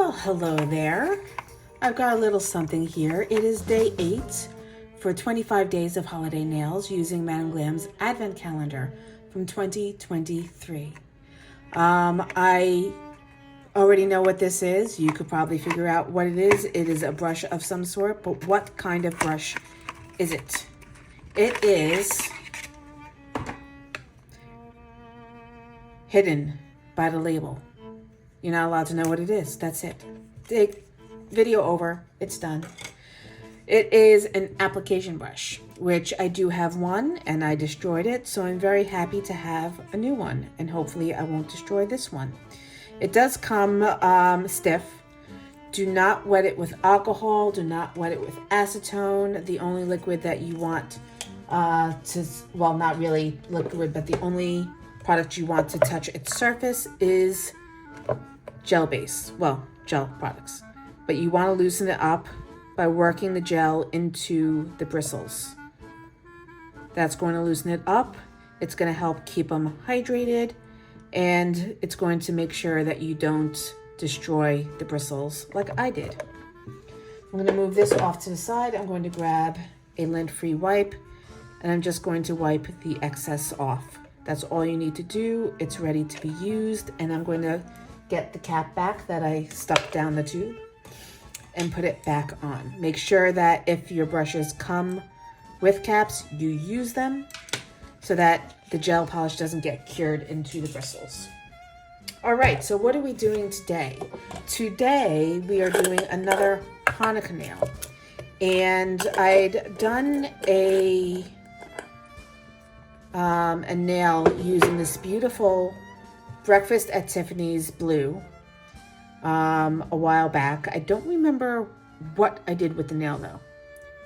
Well, hello there. I've got a little something here. It is day 8 for 25 days of holiday nails using Madam Glam's Advent Calendar from 2023. I already know what this is. You could probably figure out what it is. It is a brush of some sort, but what kind of brush is it? It is hidden by the label. You're not allowed to know what it is. That's it. Take video over. It's done. It is an application brush, which I do have one and I destroyed it. So I'm very happy to have a new one and hopefully I won't destroy this one. It does come stiff. Do not wet it with alcohol. Do not wet it with acetone. The only liquid that you want well, not really liquid, but the only product you want to touch its surface is gel base. Well, gel products. But you want to loosen it up by working the gel into the bristles. That's going to loosen it up. It's going to help keep them hydrated, and it's going to make sure that you don't destroy the bristles like I did. I'm going to move this off to the side. I'm going to grab a lint-free wipe, and I'm just going to wipe the excess off. That's all you need to do. It's ready to be used, and I'm going to get the cap back that I stuck down the tube and put it back on. Make sure that if your brushes come with caps, you use them so that the gel polish doesn't get cured into the bristles. All right, so what are we doing today? Today, we are doing another Hanukkah nail. And I'd done a nail using this beautiful Breakfast at Tiffany's blue a while back. I don't remember what I did with the nail though.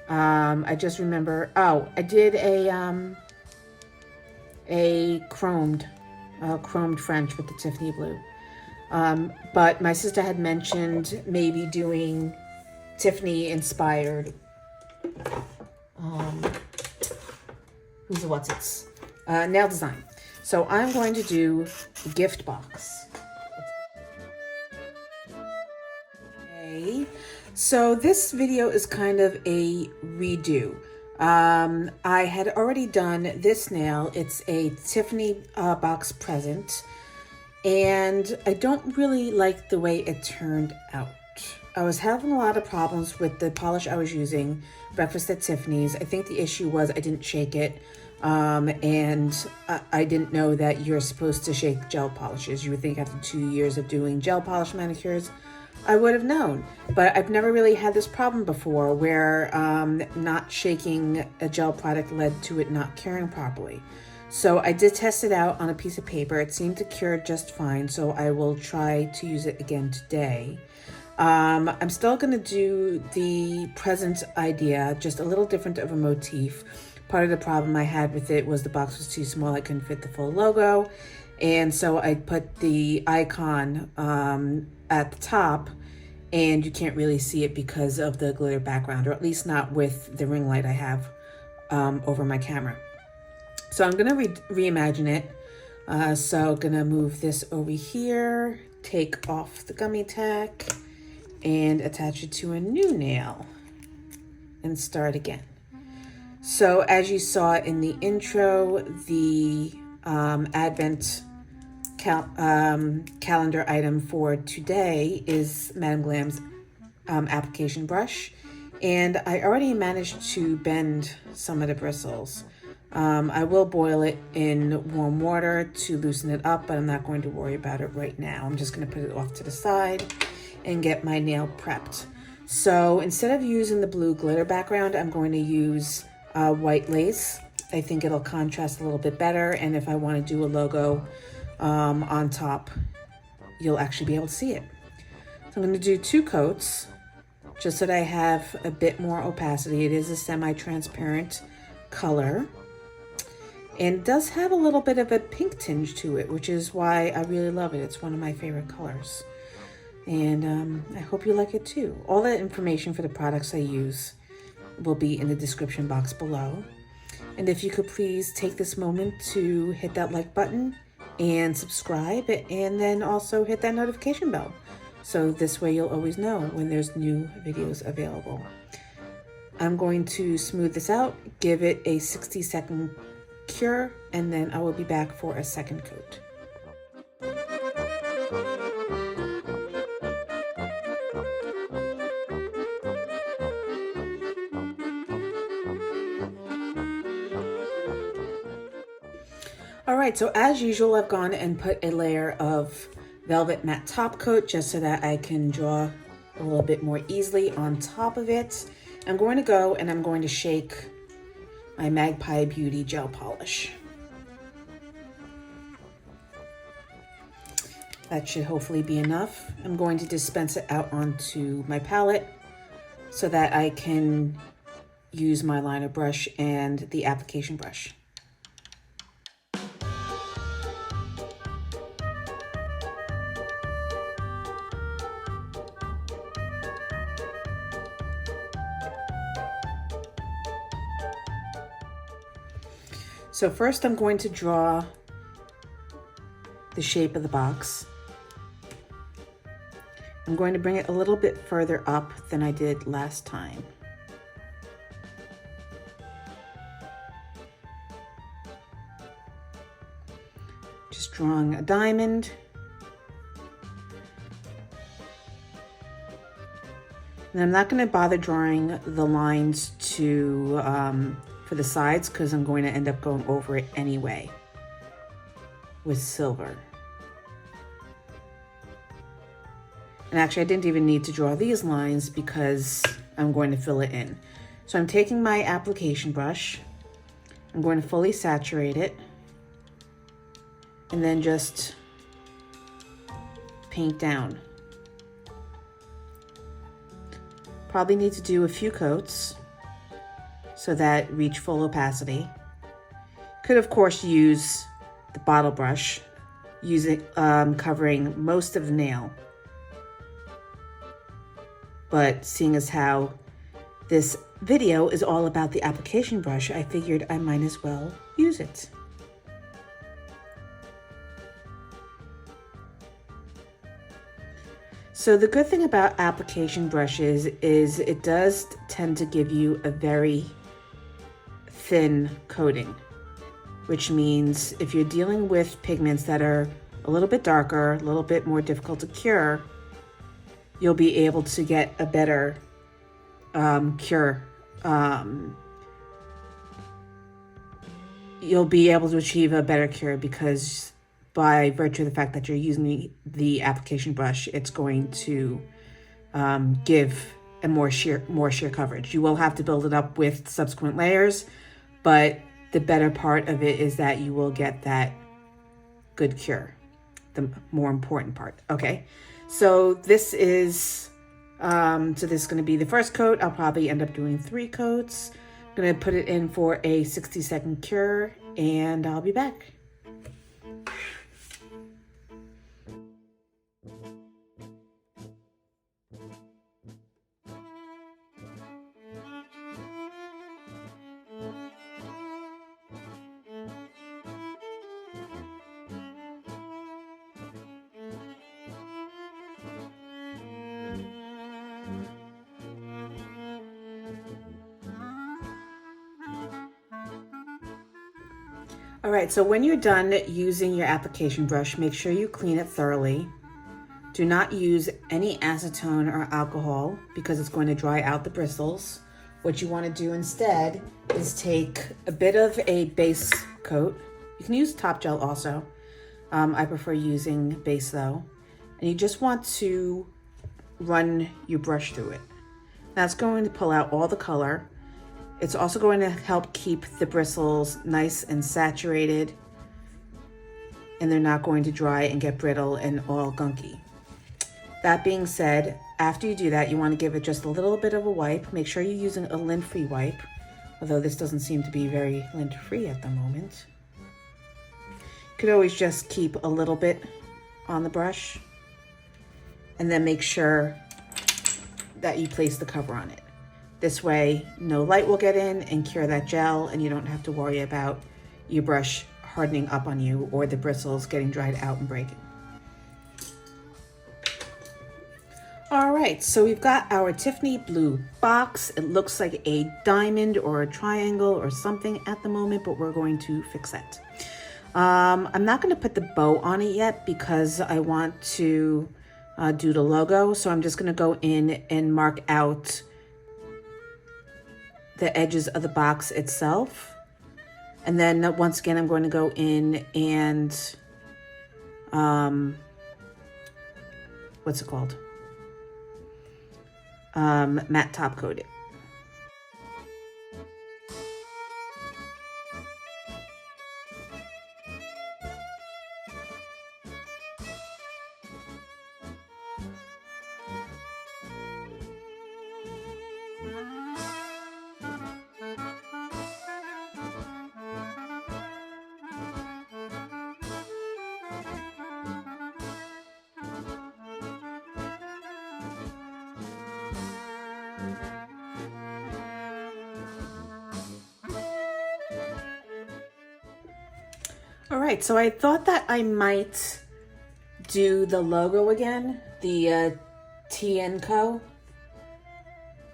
I just remember, I did a chromed French with the Tiffany blue. But my sister had mentioned maybe doing Tiffany inspired nail design. So I'm going to do the gift box. Okay, so this video is kind of a redo. I had already done this nail. It's a Tiffany box present, and I don't really like the way it turned out. I was having a lot of problems with the polish I was using, Breakfast at Tiffany's. I think the issue was I didn't shake it. And I didn't know that you're supposed to shake gel polishes. You would think after 2 years of doing gel polish manicures, I would have known. But I've never really had this problem before where not shaking a gel product led to it not curing properly. So I did test it out on a piece of paper. It seemed to cure just fine, so I will try to use it again today. I'm still going to do the present idea, just a little different of a motif. Part of the problem I had with it was the box was too small. I couldn't fit the full logo. And so I put the icon at the top, and you can't really see it because of the glitter background, or at least not with the ring light I have over my camera. So I'm going to reimagine it. So going to move this over here, take off the gummy tack, and attach it to a new nail, and start again. So as you saw in the intro, the Advent calendar item for today is Madam Glam's application brush. And I already managed to bend some of the bristles. I will boil it in warm water to loosen it up, but I'm not going to worry about it right now. I'm just going to put it off to the side and get my nail prepped. So instead of using the blue glitter background, I'm going to use white lace. I think it'll contrast a little bit better, and if I want to do a logo on top, you'll actually be able to see it. So I'm going to do 2 coats just so that I have a bit more opacity. It is a semi-transparent color, and it does have a little bit of a pink tinge to it, which is why I really love it. It's one of my favorite colors, and I hope you like it too. All the information for the products I use will be in the description box below. And if you could please take this moment to hit that like button and subscribe, and then also hit that notification bell. So this way you'll always know when there's new videos available. I'm going to smooth this out, give it a 60-second cure, and then I will be back for a second coat. All right, so as usual, I've gone and put a layer of velvet matte top coat just so that I can draw a little bit more easily on top of it. I'm going to go and I'm going to shake my Magpie Beauty gel polish. That should hopefully be enough. I'm going to dispense it out onto my palette so that I can use my liner brush and the application brush. So first I'm going to draw the shape of the box. I'm going to bring it a little bit further up than I did last time. Just drawing a diamond. And I'm not going to bother drawing the lines for the sides because I'm going to end up going over it anyway with silver. And actually I didn't even need to draw these lines because I'm going to fill it in. So I'm taking my application brush, I'm going to fully saturate it, and then just paint down. Probably need to do a few coats so that reach full opacity. Could of course use the bottle brush, use it covering most of the nail. But seeing as how this video is all about the application brush, I figured I might as well use it. So the good thing about application brushes is it does tend to give you a very thin coating, which means if you're dealing with pigments that are a little bit darker, a little bit more difficult to cure, you'll be able to get a better cure. You'll be able to achieve a better cure because by virtue of the fact that you're using the application brush, it's going to give a more sheer coverage. You will have to build it up with subsequent layers, but the better part of it is that you will get that good cure, the more important part. Okay, so this is this is going to be the first coat. I'll probably end up doing 3 coats. I'm going to put it in for a 60-second cure, and I'll be back. All right, so when you're done using your application brush, make sure you clean it thoroughly. Do not use any acetone or alcohol because it's going to dry out the bristles. What you want to do instead is take a bit of a base coat. You can use top gel also. I prefer using base though. And you just want to run your brush through it. That's going to pull out all the color. It's also going to help keep the bristles nice and saturated, and they're not going to dry and get brittle and all gunky. That being said, after you do that, you want to give it just a little bit of a wipe. Make sure you're using a lint-free wipe, although this doesn't seem to be very lint-free at the moment. You could always just keep a little bit on the brush and then make sure that you place the cover on it. This way, no light will get in and cure that gel, and you don't have to worry about your brush hardening up on you or the bristles getting dried out and breaking. All right, so we've got our Tiffany blue box. It looks like a diamond or a triangle or something at the moment, but we're going to fix that. I'm not going to put the bow on it yet because I want to do the logo. So I'm just going to go in and mark out the edges of the box itself. And then once again, I'm going to go in and, what's it called? Matte top coat it. All right, so I thought that I might do the logo again, the T & Co.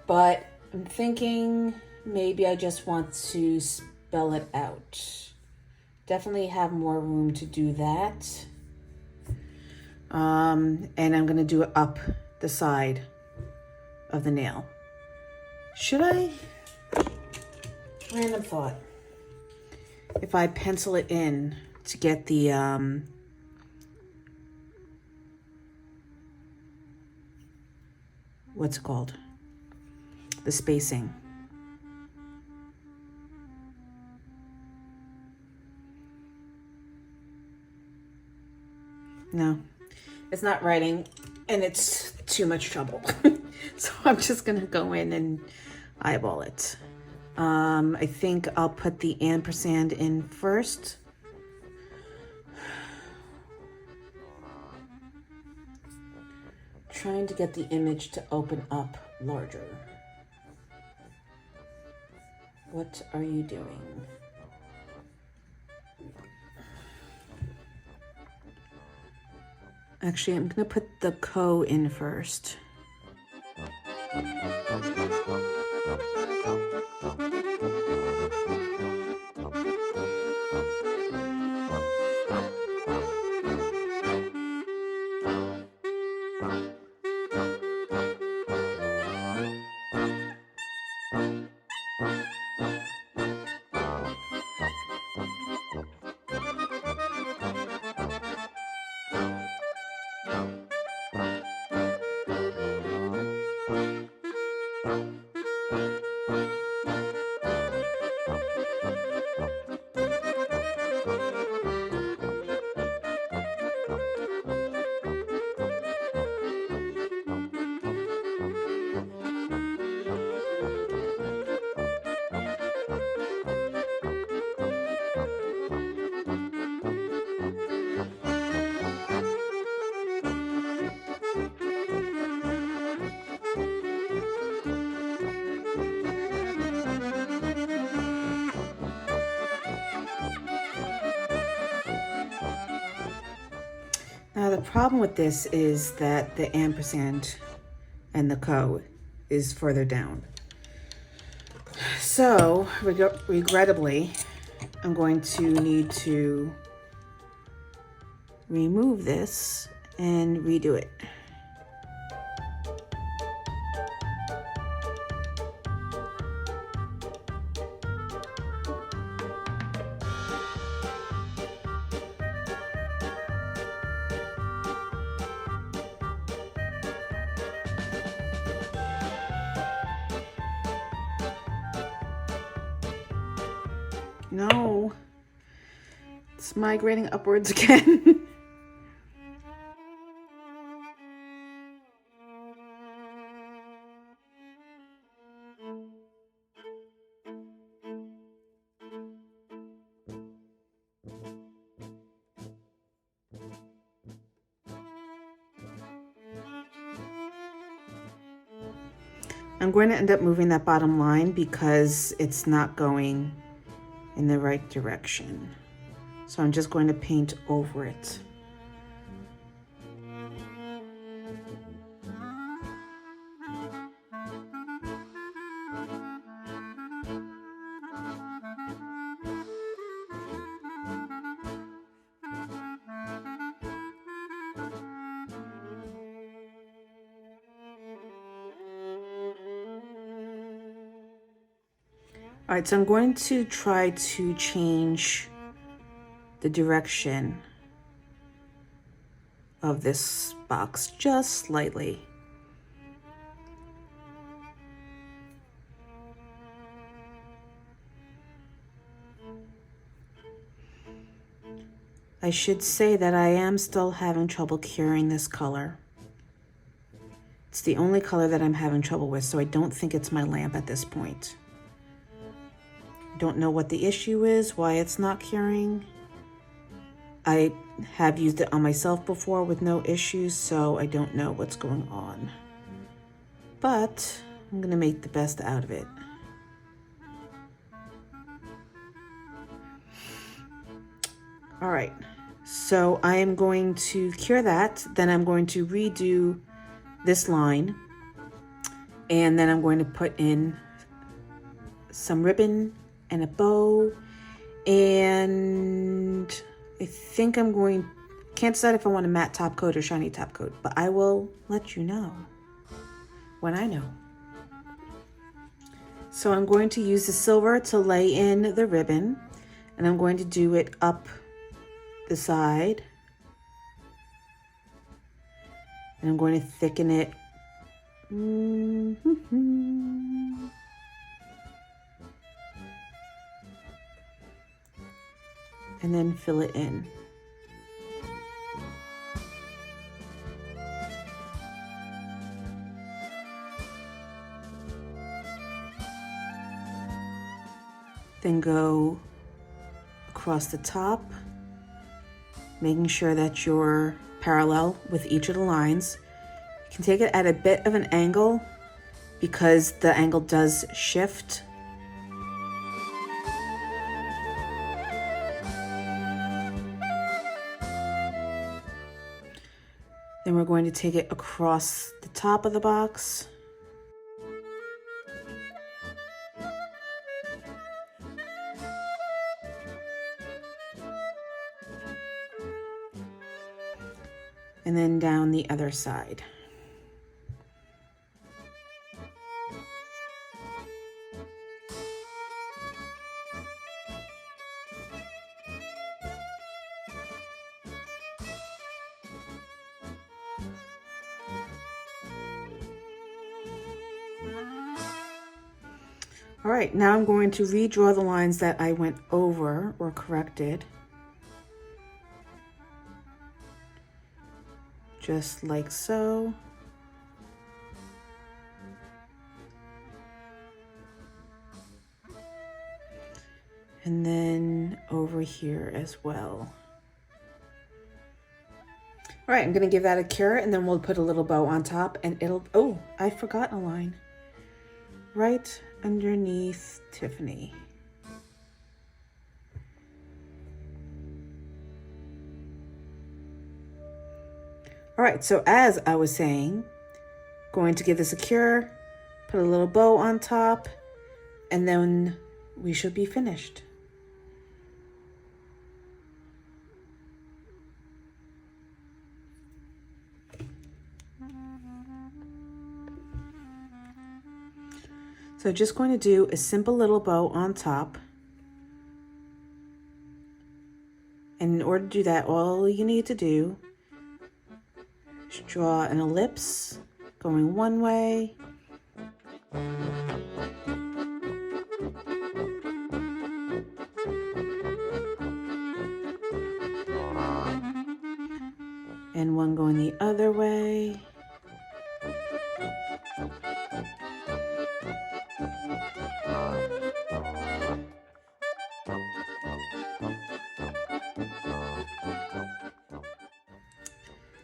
But I'm thinking maybe I just want to spell it out. Definitely have more room to do that. And I'm gonna do it up the side of the nail. Should I? Random thought. If I pencil it in to get the what's it called? The spacing. No, it's not writing and it's too much trouble. So I'm just gonna go in and eyeball it. I think I'll put the ampersand in first. Trying to get the image to open up larger. What are you doing? Actually, I'm gonna put the Co in first. Now the problem with this is that the ampersand and the Co is further down. So regrettably, I'm going to need to remove this and redo it. No, it's migrating upwards again. I'm going to end up moving that bottom line because it's not going in the right direction. So I'm just going to paint over it. All right, so I'm going to try to change the direction of this box just slightly. I should say that I am still having trouble curing this color. It's the only color that I'm having trouble with, so I don't think it's my lamp at this point. Don't know what the issue is, why it's not curing. I have used it on myself before with no issues, so I don't know what's going on. But I'm gonna make the best out of it. All right, so I am going to cure that, then I'm going to redo this line, and then I'm going to put in some ribbon and a bow, and I think I'm going, can't decide if I want a matte top coat or shiny top coat, but I will let you know when I know. So I'm going to use the silver to lay in the ribbon, and I'm going to do it up the side, and I'm going to thicken it. And then fill it in. Then go across the top, making sure that you're parallel with each of the lines. You can take it at a bit of an angle because the angle does shift. Then we're going to take it across the top of the box. And then down the other side. All right, now I'm going to redraw the lines that I went over or corrected. Just like so. And then over here as well. All right, I'm gonna give that a cure, and then we'll put a little bow on top, and it'll, oh, I forgot a line. Right underneath Tiffany. All right, so as I was saying, going to give this a cure, put a little bow on top, and then we should be finished. So just going to do a simple little bow on top. And in order to do that, all you need to do is draw an ellipse going one way. And one going the other way.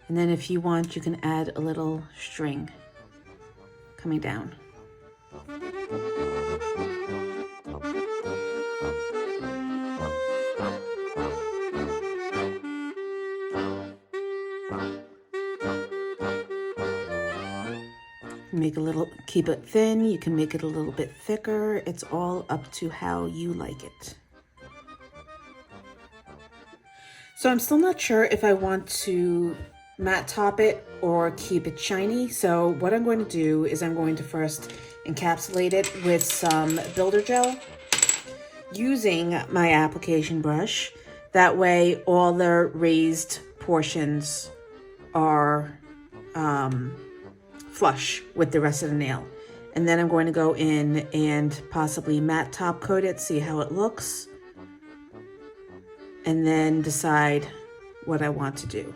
And then if you want, you can add a little string coming down. Make a little, keep it thin, you can make it a little bit thicker. It's all up to how you like it. So I'm still not sure if I want to matte top it or keep it shiny. So what I'm going to do is I'm going to first encapsulate it with some builder gel. using my application brush. That way all the raised portions are flush with the rest of the nail. And then I'm going to go in and possibly matte top coat it, see how it looks, and then decide what I want to do.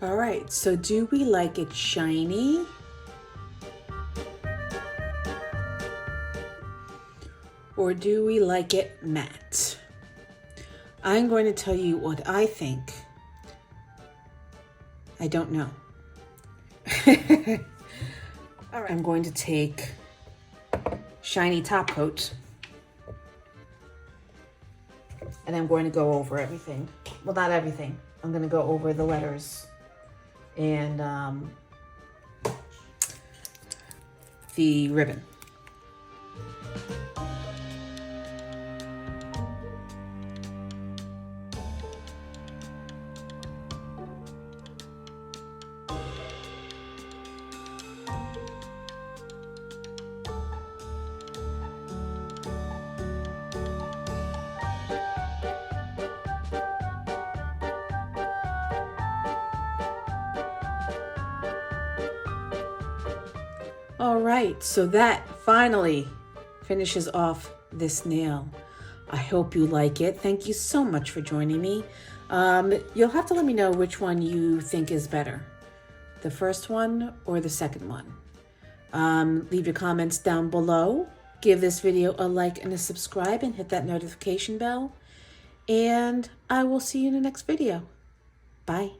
All right, so do we like it shiny? Or do we like it matte? I'm going to tell you what I think. I don't know. All right, I'm going to take shiny top coat and I'm going to go over everything. Well, not everything. I'm going to go over the letters and the ribbon. All right, so that finally finishes off this nail. I hope you like it. Thank you so much for joining me. You'll have to let me know which one you think is better, the first one or the second one. Leave your comments down below. Give this video a like and a subscribe and hit that notification bell. And I will see you in the next video. Bye.